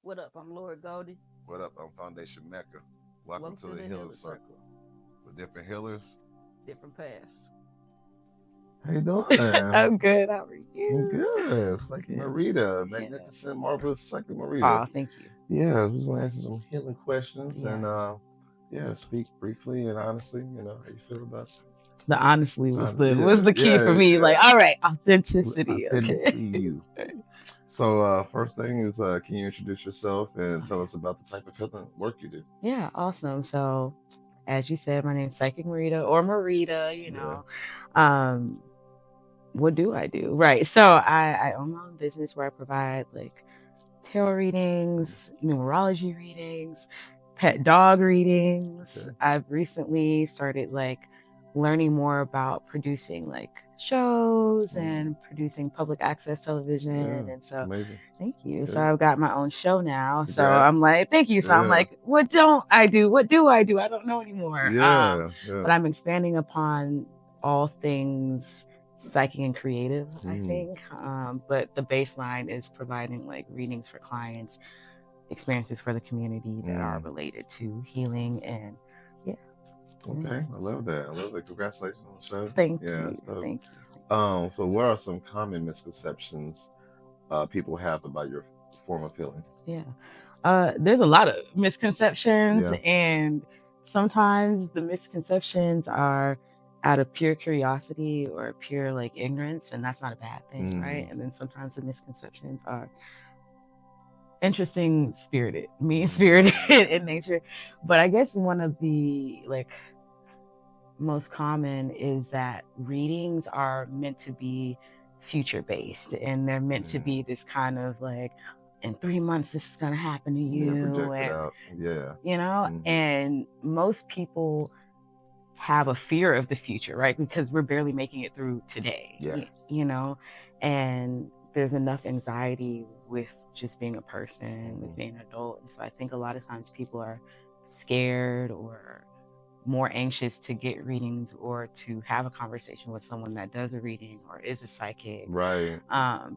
What up? I'm Lord Goldie. What up? I'm Foundation Mecca. Welcome to Welcome the to the Healerz Healerz Circle Circle. with different healers. Different paths. How you doing? I'm good. How are I'm you? good. Psychic Good. Marita, Yeah. magnificent, marvelous Psychic Marita. Oh, thank you. Yeah, I was going to answer some healing questions Yeah. and speak briefly and honestly. How you feel about The honestly was the yeah, was the key for me. Like, all right, authenticity. Okay. authentically you. So first thing is, can you introduce yourself and tell us about the type of healing work you do? Yeah, awesome. So, as you said, my name's Psychic Marita or Marita. What do I do? Right. So I own my own business where I provide like tarot readings, numerology readings, pet dog readings. Okay. I've recently started like learning more about producing like shows and producing public access television. Yeah, And so it's amazing. thank you. Yeah. So I've got my own show now. So Congrats. I'm like, thank you. So I'm Yeah. like, what don't I do? What do I do? I don't know anymore. Yeah. But I'm expanding upon all things psychic and creative, I think. But the baseline is providing like readings for clients, experiences for the community that are related to healing and Okay, I love that. Congratulations on the show. Thank Yeah, you. so, Thank you. So what are some common misconceptions people have about your form of healing? Yeah. There's a lot of misconceptions, Yeah. and sometimes the misconceptions are out of pure curiosity or pure like ignorance, and that's not a bad thing, right? And then sometimes the misconceptions are interesting spirited, mean spirited in nature. But I guess one of the like most common is that readings are meant to be future based, and they're meant to be this kind of like, in 3 months this is gonna happen to you. Project it And out. Yeah. And most people have a fear of the future, right? Because we're barely making it through today. Yeah. And there's enough anxiety with just being a person, with being an adult. And so I think a lot of times people are scared or more anxious to get readings or to have a conversation with someone that does a reading or is a psychic. Right.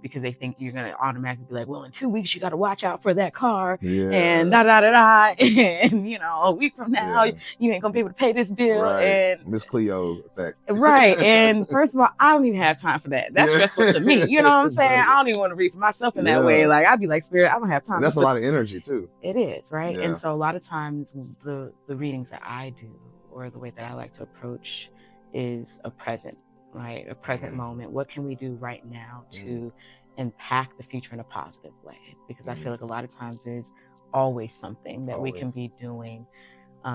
Because they think you're going to automatically be like, well, in 2 weeks, you got to watch out for that car. Yeah. And and, a week from now, you ain't going to be able to pay this bill. Right. And Miss Cleo effect. Right. And first of all, I don't even have time for that. That's stressful to me. You know what I'm saying? I don't even want to read for myself in that way. Like, I'd be like, Spirit, I don't have time. And that's a lot of energy too. It is, right? Yeah. And so a lot of times the readings that I do, or the way that I like to approach, is a present, right? A present moment. What can we do right now to impact the future in a positive way? Because I feel like a lot of times there's always something that we can be doing.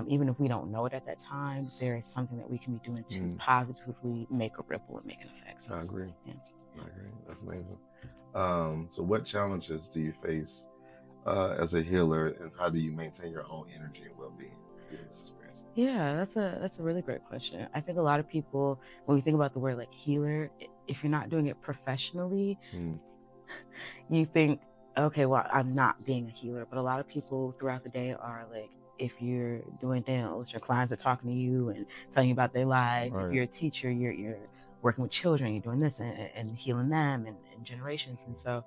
Even if we don't know it at that time, there is something that we can be doing to positively make a ripple and make an effect. So I agree. Yeah. I agree. That's amazing. So what challenges do you face as a healer, and how do you maintain your own energy and well-being during this experience? Yeah, that's a really great question. I think a lot of people, when we think about the word like healer, if you're not doing it professionally, you think, okay, well, I'm not being a healer. But a lot of people throughout the day are like, if you're doing nails, your clients are talking to you and telling you about their life. Right. If you're a teacher, you're working with children, you're doing this and healing them and generations. And so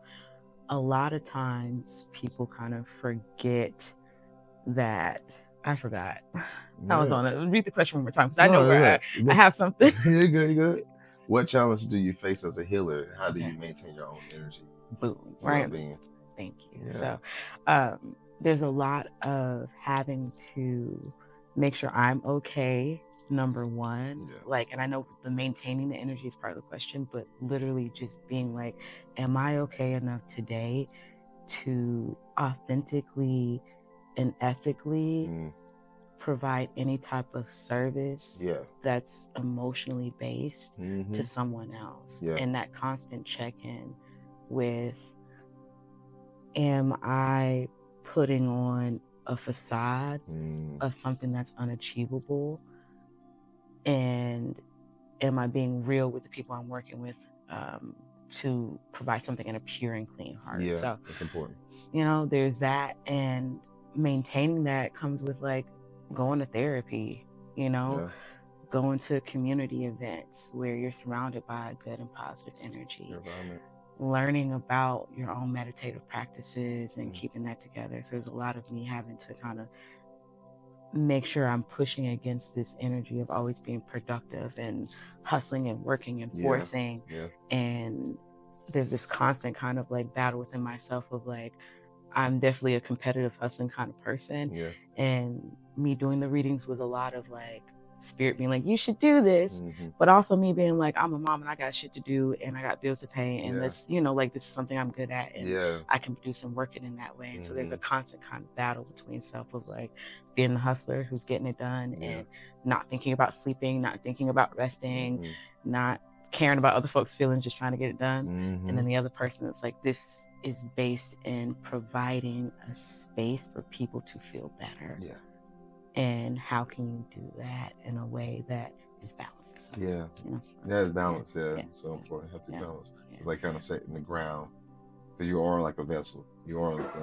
a lot of times people kind of forget that. I forgot. I was on it. Read the question one more time, because I know where I have something. You're good. What challenges do you face as a healer, and how do you maintain your own energy? Boom. Right. Well-being? Thank you. Yeah. So there's a lot of having to make sure I'm okay, number one. Like, and I know the maintaining the energy is part of the question, but literally just being like, am I okay enough today to authentically and ethically provide any type of service that's emotionally based to someone else? And that constant check-in with, am I putting on a facade of something that's unachievable? And am I being real with the people I'm working with to provide something in a pure and clean heart? Yeah, so that's important. There's that, and maintaining that comes with like going to therapy, going to community events where you're surrounded by good and positive energy, learning about your own meditative practices and keeping that together. So there's a lot of me having to kind of make sure I'm pushing against this energy of always being productive and hustling and working and forcing. Yeah. And there's this constant kind of like battle within myself of like, I'm definitely a competitive hustling kind of person. Yeah. And me doing the readings was a lot of like spirit being like, you should do this. But also me being like, I'm a mom and I got shit to do and I got bills to pay. And this, you know, like this is something I'm good at and I can do some working in that way. And so there's a constant kind of battle between self of like being the hustler who's getting it done and not thinking about sleeping, not thinking about resting, not caring about other folks' feelings, just trying to get it done. And then the other person that's like, this is based in providing a space for people to feel better. Yeah. And how can you do that in a way that is balanced? Yeah. You know? That is balance. Yeah. So important. Healthy balance. It's like kind of setting the ground because you are like a vessel. You are like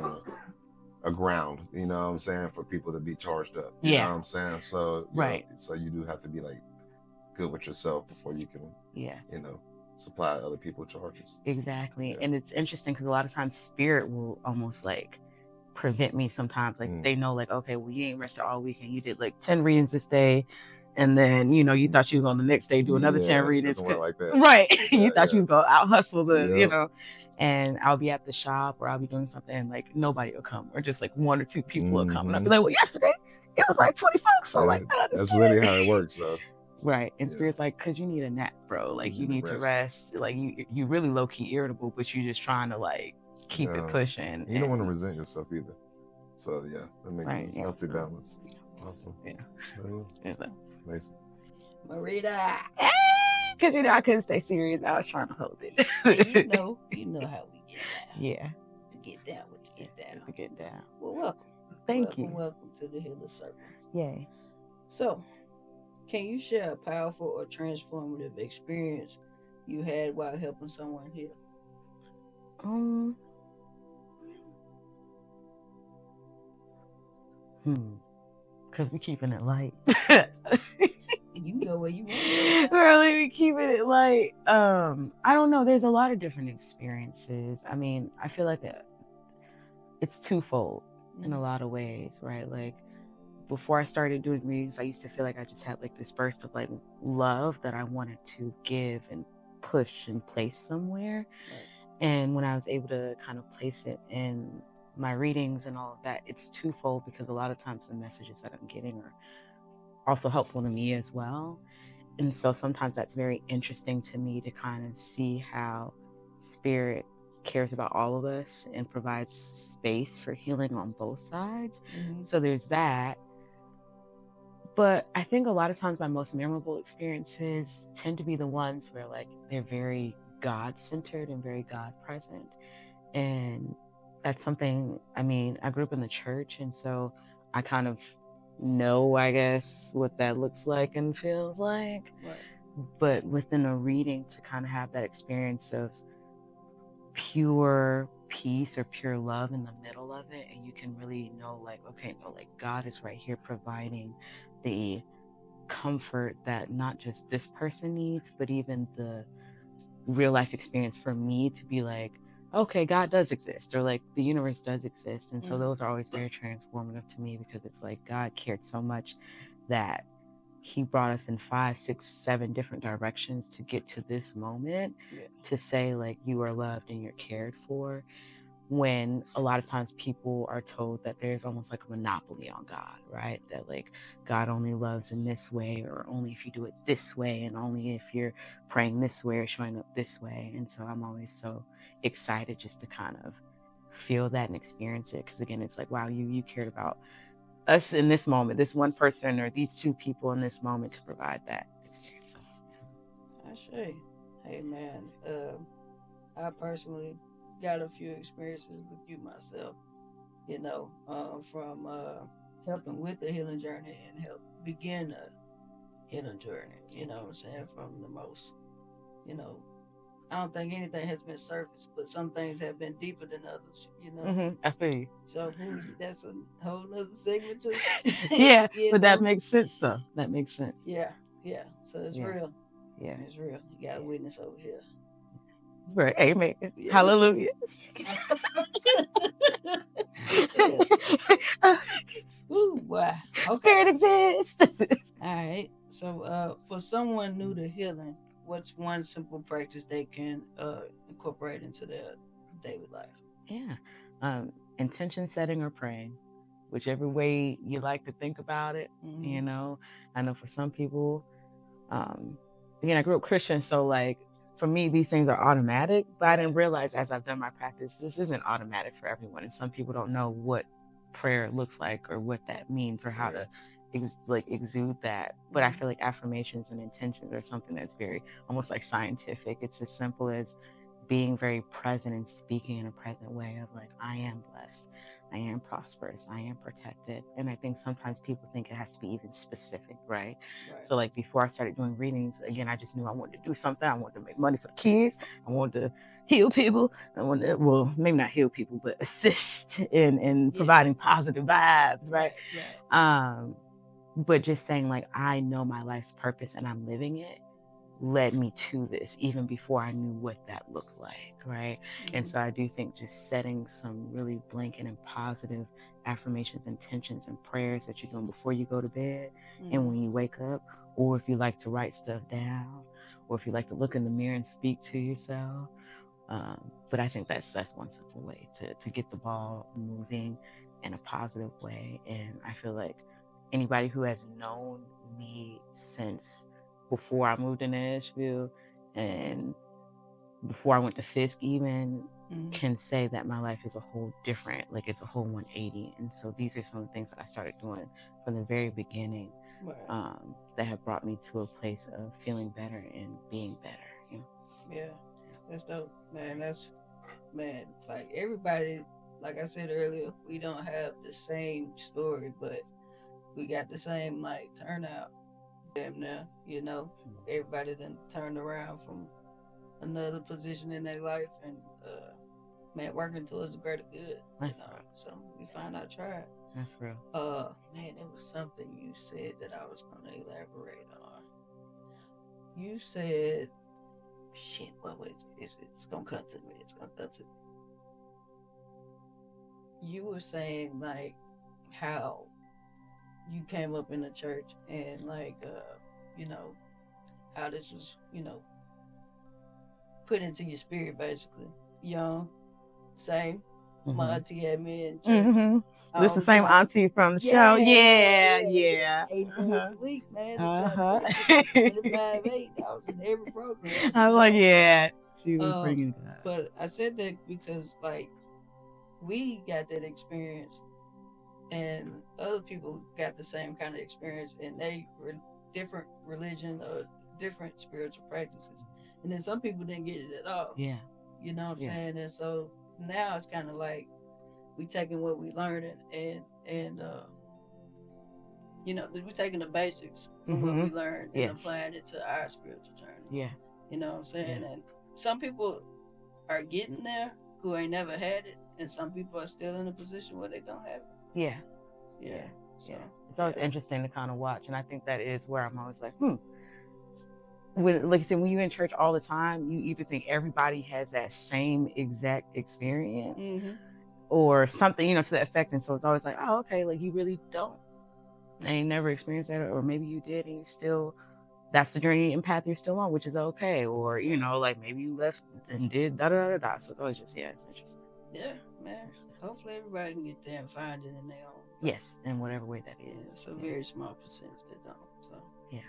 a ground, you know what I'm saying, for people to be charged up. You know what I'm saying? So, so you do have to be like good with yourself before you can, you know, supply other people charges. Exactly. And it's interesting because a lot of times spirit will almost like prevent me sometimes. Like they know like, okay, well, you ain't rested all weekend. You did like 10 readings this day. And then, you know, you thought you was on the next day do another 10 readings. Like that. Right. You thought you was going to out hustle the, you know, and I'll be at the shop or I'll be doing something and like nobody will come or just like one or two people will come. And I'll be like, well, yesterday it was like 20 folks. So like, that's literally how it works though. Right. And spirit's like, cause you need a nap, bro. Like you need to rest. Like you really low key irritable, but you just trying to like keep it pushing. You don't want to resent yourself either. So yeah, that makes a healthy balance. Awesome. Yeah. Amazing. Marita. Cause you know I couldn't stay serious. I was trying to hold it. you know how we get down. Yeah. To get down with to get down. To get down. Well, welcome. Thank you. Welcome to the Healerz Circle. Yay. So, can you share a powerful or transformative experience you had while helping someone heal? Because we're keeping it light. You can go where you want. Really, we keeping it light. I don't know. There's a lot of different experiences. I mean, I feel like it's twofold in a lot of ways, right? Like, before I started doing readings, I used to feel like I just had like this burst of like love that I wanted to give and push and place somewhere. Right. And when I was able to kind of place it in my readings and all of that, it's twofold because a lot of times the messages that I'm getting are also helpful to me as well. And so sometimes that's very interesting to me to kind of see how spirit cares about all of us and provides space for healing on both sides. So there's that. But I think a lot of times my most memorable experiences tend to be the ones where like they're very God-centered and very God-present. And that's something, I mean, I grew up in the church, and so I kind of know, I guess, what that looks like and feels like. Right. But within a reading, to kind of have that experience of pure peace or pure love in the middle of it, and you can really know like, okay, no, like God is right here providing the comfort that not just this person needs, but even the real life experience for me to be like, okay, God does exist, or like the universe does exist. And so those are always very transformative to me because it's like God cared so much that he brought us in 5, 6, 7 different directions to get to this moment to say like you are loved and you're cared for, when a lot of times people are told that there's almost like a monopoly on God, right? That like God only loves in this way, or only if you do it this way, and only if you're praying this way or showing up this way. And so I'm always so excited just to kind of feel that and experience it, because again, it's like, wow, you cared about us in this moment, this one person or these 2 people in this moment to provide that experience. I say, hey man, I personally got a few experiences with you myself, you know, from helping with the healing journey and help begin a healing journey, you know what I'm saying, from the most, you know, I don't think anything has been surface, but some things have been deeper than others, you know. I feel you. So that's a whole nother segment too. Yeah, but that makes sense though. That makes sense. Yeah. So it's real. Yeah. It's real. You got a witness over here. Right. Amen. Yeah. Hallelujah. Ooh, wow. Okay. Spirit exists. All right. So, for someone new to healing, what's one simple practice they can incorporate into their daily life? Yeah. Intention setting or praying, whichever way you like to think about it. Mm-hmm. You know, I know for some people, again, I grew up Christian, so like for me, these things are automatic, but I didn't realize as I've done my practice, this isn't automatic for everyone. And some people don't know what prayer looks like or what that means or how to exude that. But I feel like affirmations and intentions are something that's very almost like scientific. It's as simple as being very present and speaking in a present way of like, I am blessed, I am prosperous, I am protected. And I think sometimes people think it has to be even specific, right? So like before I started doing readings, again, I just knew I wanted to do something. I wanted to make money for the kids. I wanted to heal people. I wanted to, well, maybe not heal people, but assist in providing positive vibes, right? But just saying like, I know my life's purpose and I'm living it, led me to this even before I knew what that looked like, right? Mm-hmm. And so I do think just setting some really blanket and positive affirmations, intentions, and prayers that you're doing before you go to bed and when you wake up, or if you like to write stuff down, or if you like to look in the mirror and speak to yourself. But I think that's one simple way to get the ball moving in a positive way. And I feel like anybody who has known me since before I moved to Nashville and before I went to Fisk even can say that my life is a whole different, like it's a whole 180. And so these are some of the things that I started doing from the very beginning that have brought me to a place of feeling better and being better. You know? Yeah, that's dope, man. Man, like everybody, like I said earlier, we don't have the same story, but we got the same like turnout. Damn now, you know, everybody then turned around from another position in their life and man, working towards the greater good. That's right. So we find our tribe. That's real. Man, it was something you said that I was gonna elaborate on. You said, shit, what was it? It's gonna come to me. It's gonna come to me. You were saying like how you came up in the church and like you know how this was, you know, put into your spirit basically. Young, same. My auntie had me in church. This is the same auntie from the show. Yeah. 8 days a week, man. 25/8. I was in every program. I was like, yeah, she was bringing that. But I said that because like we got that experience. And other people got the same kind of experience, and they were different religion or different spiritual practices. And then some people didn't get it at all. Yeah. You know what I'm saying? And so now it's kind of like we taking what we learned and you know, we're taking the basics from what we learned and applying it to our spiritual journey. Yeah. You know what I'm saying? And some people are getting there who ain't never had it, and some people are still in a position where they don't have it. Yeah. So, it's always interesting to kind of watch, and I think that is where I'm always like, When, like I said, when you're in church all the time, you either think everybody has that same exact experience, or something, you know, to that effect, and so it's always like, oh, okay, like you really don't. I ain't never experienced that, or maybe you did, and you still. That's the journey and path you're still on, which is okay, or you know, like maybe you left and did da da da da. So it's always just it's interesting. Yeah, man. Hopefully everybody can get there and find it in their own. Yes, in whatever way that is. It's a very small percentage that don't. So yeah.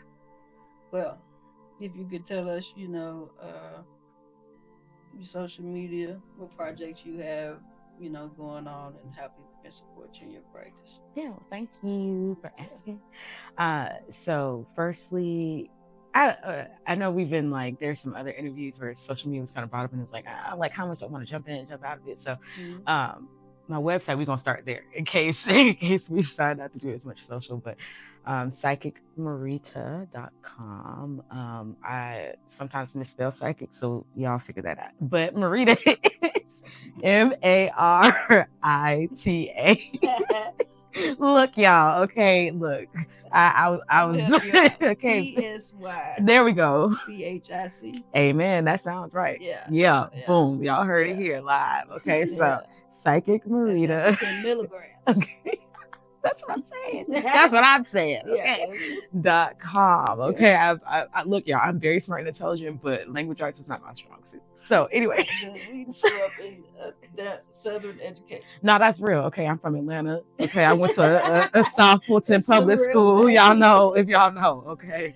Well, if you could tell us, you know, your social media, what projects you have, you know, going on, and how people can support you in your practice. Yeah, well, thank you for asking. So, firstly, I know we've been like, there's some other interviews where social media was kind of brought up, and it's like, like how much I want to jump in and jump out of it. So, my website, we're gonna start there in case we decide not to do as much social, but psychicmarita.com. I sometimes misspell psychic, so y'all figure that out. But Marita is Marita. Look, y'all. Okay, look. I was okay. PSY. There we go. CHIC. Amen. That sounds right. Yeah. Boom. Y'all heard it here live. Okay. So Psychic Marita. 10 milligrams. Okay. That's what I'm saying. That's what I'm saying. Okay. .com. Okay. I look, y'all. I'm very smart and intelligent, but language arts was not my strong suit. So anyway, we grew up in Southern education. No, that's real. Okay, I'm from Atlanta. Okay, I went to a South Fulton public school. Thing. Y'all know if y'all know. Okay.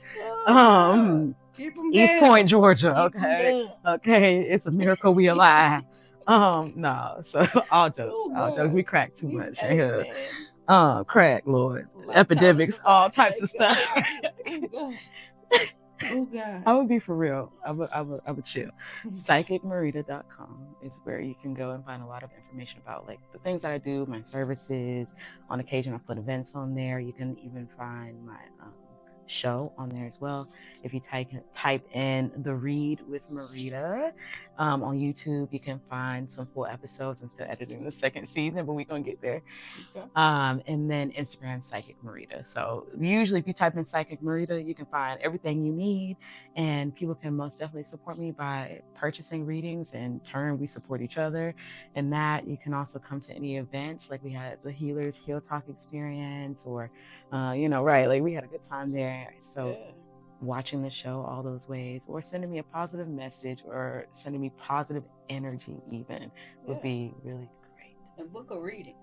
East Point, Georgia. Okay. Okay, it's a miracle we alive. No. So all jokes. We crack too much. Crack, Lord. Epidemics, all types of stuff. Oh God. I would be for real. I would chill. PsychicMarita.com is where you can go and find a lot of information about like the things that I do, my services. On occasion, I put events on there. You can even find my show on there as well. If you type in The Read with Marita on YouTube, you can find some full episodes. I'm still editing the second season, but we're gonna get there. Okay. And then Instagram Psychic Marita. So usually if you type in Psychic Marita, you can find everything you need, and people can most definitely support me by purchasing readings. In turn, we support each other. And that you can also come to any events, like we had the Healerz Heal Talk experience, or like we had a good time there. So watching the show all those ways, or sending me a positive message, or sending me positive energy even would be really great. And book a reading.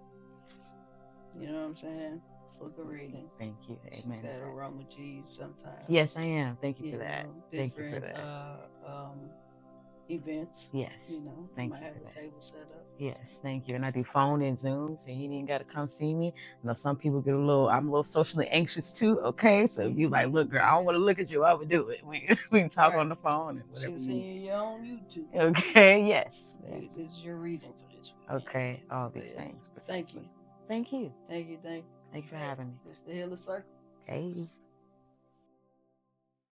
You know what I'm saying? Book a reading. Thank you. Amen. She's had aroma G's sometimes. Yes, I am. Thank you for that. Thank you for that. Events. Yes. Thank you. Have a table set up. Yes, thank you. And I do phone and Zoom, so you ain't got to come see me. Some people I'm a little socially anxious too. Okay, so if you like, look, girl, I don't want to look at you, I would do it. We can talk on the phone and whatever. She's seeing you on YouTube. Okay. Yes. This is your reading for this week. Okay. All these things. Thank you. Thank you. Thank you. Thank you for having me. It's the Healerz Circle. Hey.